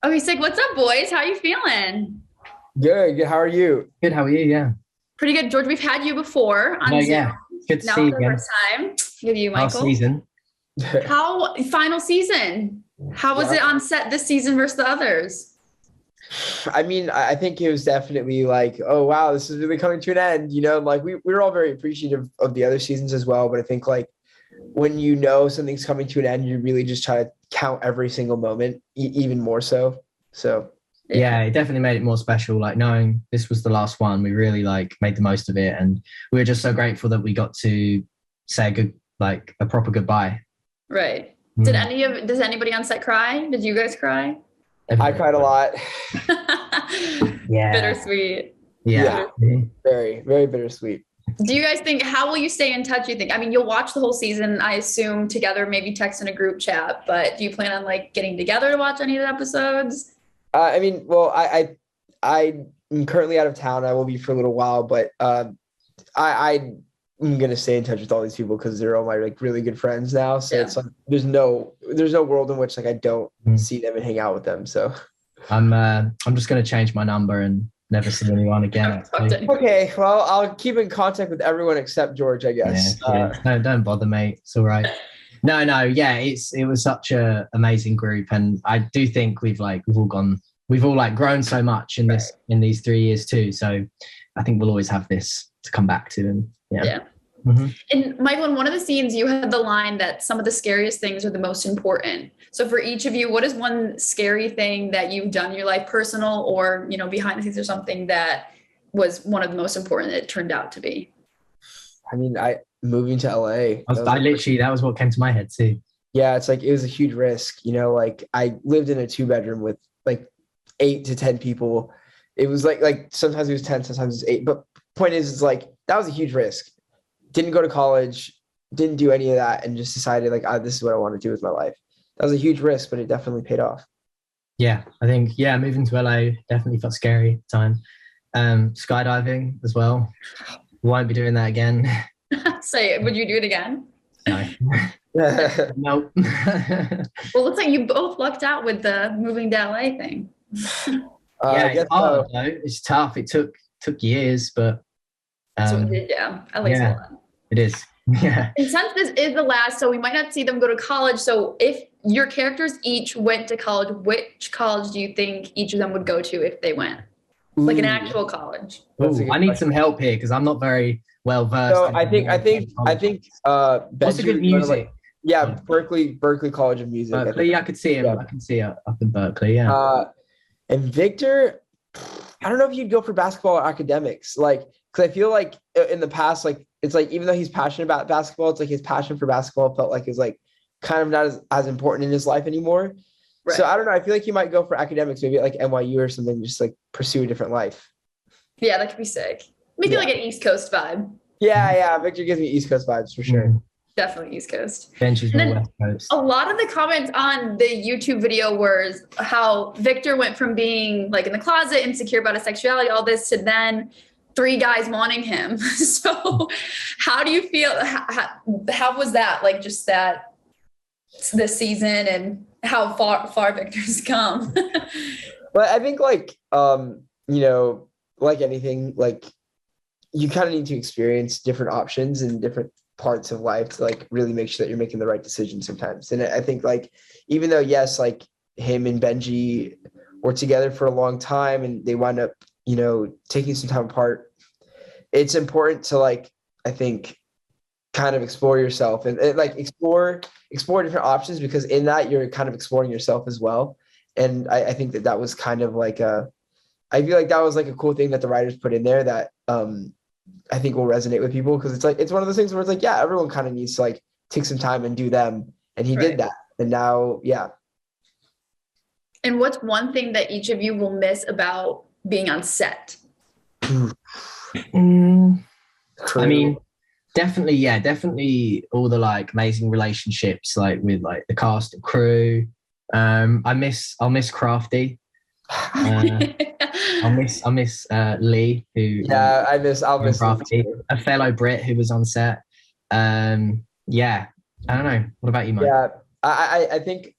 Oh, he's like, what's up, boys? How you feeling? Good, good. How are you? Good, how are you? Yeah. Pretty good. George, we've had you before No, on Zoom. yeah. Good to Now see you for the again. first time with you, Last Michael. season. How final season? How was Yeah. it on set this season versus the others? I mean, I think it was definitely like, oh wow, this is really coming to an end. Like we were all very appreciative of the other seasons as well. But I think like when you know something's coming to an end, you really just try to count every single moment, even more so. So Yeah, it definitely made it more special. Like knowing this was the last one, we really like made the most of it, and we were just so grateful that we got to say a proper goodbye. Right. Mm. Does anybody on set cry? Did you guys cry? I cried a lot. Yeah. Bittersweet. Yeah. Mhm. Very, very bittersweet. Do you guys think, how will you stay in touch, you think? I mean, you'll watch the whole season, I assume, together, maybe text in a group chat, but do you plan on like getting together to watch any of the episodes? I mean, well, I am currently out of town. I will be for a little while, but I'm gonna stay in touch with all these people because they're all my like really good friends now. So Yeah. it's like there's no world in which like I don't Mm. see them and hang out with them. So I'm just gonna change my number and never see anyone again. Never talked to Actually. anyone. okay, well I'll keep in contact with everyone except George, I Yeah, guess. no, don't bother, mate. It's all right. No, yeah, it was such a amazing group, and I do think we've all like grown so much in these 3 years too. So I think we'll always have this to come back to, and yeah. Yeah. Mhm. And Michael, in one of the scenes, you had the line that some of the scariest things are the most important. So for each of you, what is one scary thing that you've done in your life, personal or, behind the scenes, or something that was one of the most important that it turned out to be? I mean, I moving to LA. That was what came to my head too. Yeah, it's like it was a huge risk. Like I lived in a 2-bedroom with like 8 to 10 people. It was like sometimes it was 10, sometimes it was 8. But point is, it's like that was a huge risk. Didn't go to college, didn't do any of that, and just decided like, this is what I want to do with my life. That was a huge risk, but it definitely paid off. Yeah, I think moving to LA definitely felt scary at the time. Skydiving as well. Won't be doing that again. Say, would you do it again? No. Nope. Well, it looks like you both lucked out with the moving to LA thing. Yeah, I guess it's hard so. though. It's tough. It took years, but So it did, yeah, at least yeah. a lot. It is. Yeah. And since this is the last, so we might not see them go to college. So if your characters each went to college, which college do you think each of them would go to if they went? Like an Ooh. actual college? That's a Ooh, good I need question. some help here because I'm not very well versed. So in I think Benji What's a Benji good would go to, music? like, yeah, Berkeley College of Music. I Berkeley, think. I could see him. Yeah. I can see it up in Berkeley. Yeah. And Victor, I don't know if you'd go for basketball or academics. Like, because I feel like in the past, like it's like even though he's passionate about basketball, it's like his passion for basketball felt like it was like kind of not as important in his life anymore. Right. So I don't know. I feel like he might go for academics, maybe at like NYU or something, just like pursue a different life. Yeah, that could be sick. Maybe Yeah. like an East Coast vibe. Yeah. Victor gives me East Coast vibes for sure. Mm. Definitely East Coast. Benji's And more then West Coast. a lot of the comments on the YouTube video were how Victor went from being like in the closet, insecure about his sexuality, all this, to then 3 guys wanting him. So how do you feel? How was that? Like just that this season and how far Victor's come? But I think like like anything, like you kind of need to experience different options and different parts of life to like really make sure that you're making the right decision sometimes. And I think like even though yes, like him and Benji were together for a long time and they wind up, taking some time apart, it's important to like I think kind of explore yourself and like explore different options, because in that you're kind of exploring yourself as well. And I think that was kind of like I feel like that was like a cool thing that the writers put in there that I think will resonate with people, because it's like it's one of those things where it's like, yeah, everyone kind of needs to like take some time and do them, and he Right. did that, and now And what's one thing that each of you will miss about being on set? Mm, True. I mean, definitely all the like amazing relationships like with like the cast and crew. I'll miss Crafty. I'll miss Lee, who yeah, I'll miss him Crafty, too. a fellow Brit who was on set. Yeah, I don't know. What about you, Mike? Yeah, I think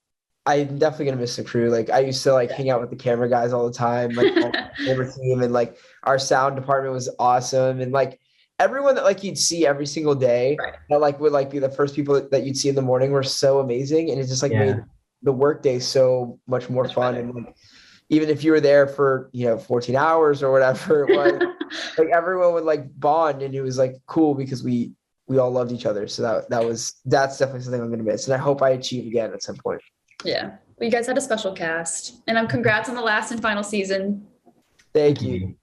I'm definitely gonna miss the crew. Like I used to like hang out with the camera guys all the time, like on the camera team, and like our sound department was awesome, and like everyone that like you'd see every single day Right. that like would like be the first people that you'd see in the morning were so amazing, and it just like Yeah. made the workday so much more fun. better. And like even if you were there for 14 hours or whatever it was, like everyone would like bond, and it was like cool because we all loved each other. So that's definitely something I'm gonna miss, and I hope I achieve again at some point. Yeah. Well, you guys had a special cast, and congrats on the last and final season. Thank you.